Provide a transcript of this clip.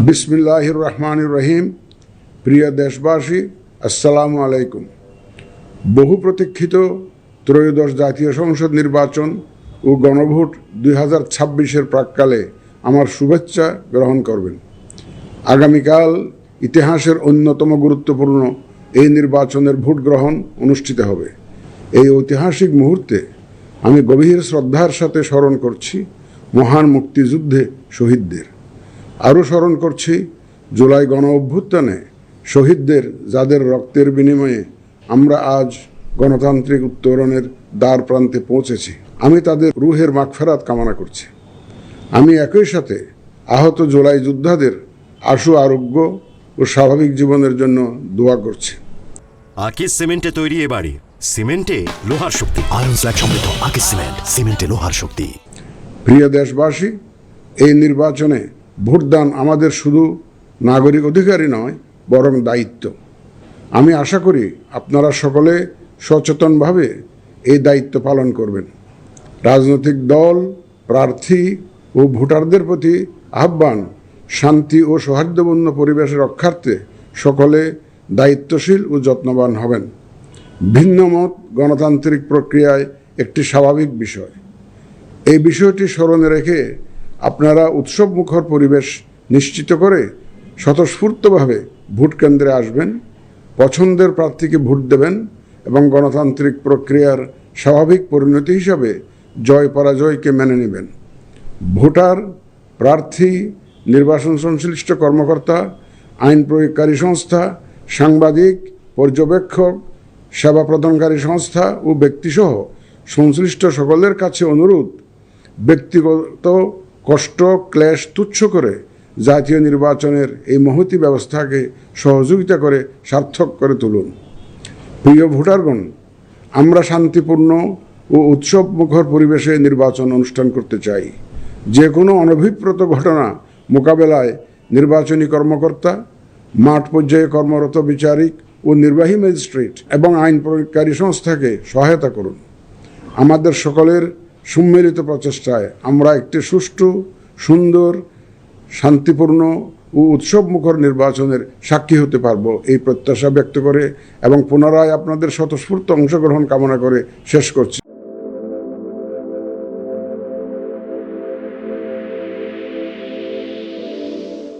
বিসমিল্লাহির রহমানির রহিম। প্রিয় দেশবাসী, আসসালামু আলাইকুম। বহু প্রতীক্ষিত ত্রয়োদশ জাতীয় সংসদ নির্বাচন ও গণভোট 2026-এর প্রাক্কালে আমার শুভেচ্ছা গ্রহণ করবেন। আগামীকাল ইতিহাসের অন্যতম গুরুত্বপূর্ণ এই নির্বাচনের ভোট গ্রহণ অনুষ্ঠিত হবে। এই ঐতিহাসিক মুহূর্তে আমি গভীর শ্রদ্ধার সাথে স্মরণ করছি মহান মুক্তিযুদ্ধে শহীদদের। আরও স্মরণ করছি জুলাই গণ অভ্যুত্থানে শহীদদের, যাদের রক্তের বিনিময়ে আমরা আজ গণতান্ত্রিক উত্তরণের দ্বার প্রান্তে পৌঁছেছি। আমি তাদের রুহের মাগফিরাত কামনা করছি। আমি একই সাথে আহত জুলাই যোদ্ধাদের আশু আরোগ্য ও স্বাভাবিক জীবনের জন্য দোয়া করছি। আকিস সিমেন্টে তৈরি এ বাড়ি, সিমেন্টে লোহার শক্তি। আয়রন স্ল্যাগ সমৃদ্ধ আকিস সিমেন্ট, সিমেন্টে লোহার শক্তি। প্রিয় দেশবাসী, এই নির্বাচনে ভোটদান আমাদের শুধু নাগরিক অধিকারই নয়, বরং দায়িত্ব। আমি আশা করি আপনারা সকলে সচেতনভাবে এই দায়িত্ব পালন করবেন। রাজনৈতিক দল, প্রার্থী ও ভোটারদের প্রতি আহ্বান, শান্তি ও সৌহার্দ্যপূর্ণ পরিবেশ রক্ষার্থে সকলে দায়িত্বশীল ও যত্নবান হবেন। ভিন্নমত গণতান্ত্রিক প্রক্রিয়ায় একটি স্বাভাবিক বিষয়। এই বিষয়টি স্মরণে রেখে আপনারা উৎসবমুখর পরিবেশ নিশ্চিত করে স্বতঃস্ফূর্তভাবে ভোট কেন্দ্রে আসবেন, পছন্দের প্রার্থীকে ভোট দেবেন এবং গণতান্ত্রিক প্রক্রিয়ার স্বাভাবিক পরিণতি হিসাবে জয় পরাজয়কে মেনে নেবেন। ভোটার, প্রার্থী, নির্বাচন সংশ্লিষ্ট কর্মকর্তা, আইন প্রয়োগকারী সংস্থা, সাংবাদিক, পর্যবেক্ষক, সেবা প্রদানকারী সংস্থা ও ব্যক্তিসহ সংশ্লিষ্ট সকলের কাছে অনুরোধ, ব্যক্তিগত কষ্ট ক্লেশ তুচ্ছ করে জাতীয় নির্বাচনের এই মহতী ব্যবস্থাকে সহযোগিতা করে সার্থক করে তুলুন। প্রিয় ভোটারগণ, আমরা শান্তিপূর্ণ ও উৎসবমুখর পরিবেশে নির্বাচন অনুষ্ঠান করতে চাই। যে কোনো অনভিপ্রেত ঘটনা মোকাবেলায় নির্বাচনী কর্মকর্তা, মাঠ পর্যায়ে কর্মরত বিচারিক ও নির্বাহী ম্যাজিস্ট্রেট এবং আইন প্রয়োগকারী সংস্থাকে সহায়তা করুন। আমাদের সকলের সম্মিলিত প্রচেষ্টায় আমরা একটি সুষ্ঠু, সুন্দর, শান্তিপূর্ণ ও উৎসবমুখর নির্বাচনের সাক্ষী হতে পারব, এই প্রত্যাশা ব্যক্ত করে এবং পুনরায় আপনাদের স্বতঃস্ফূর্ত অংশগ্রহণ কামনা করে শেষ করছি।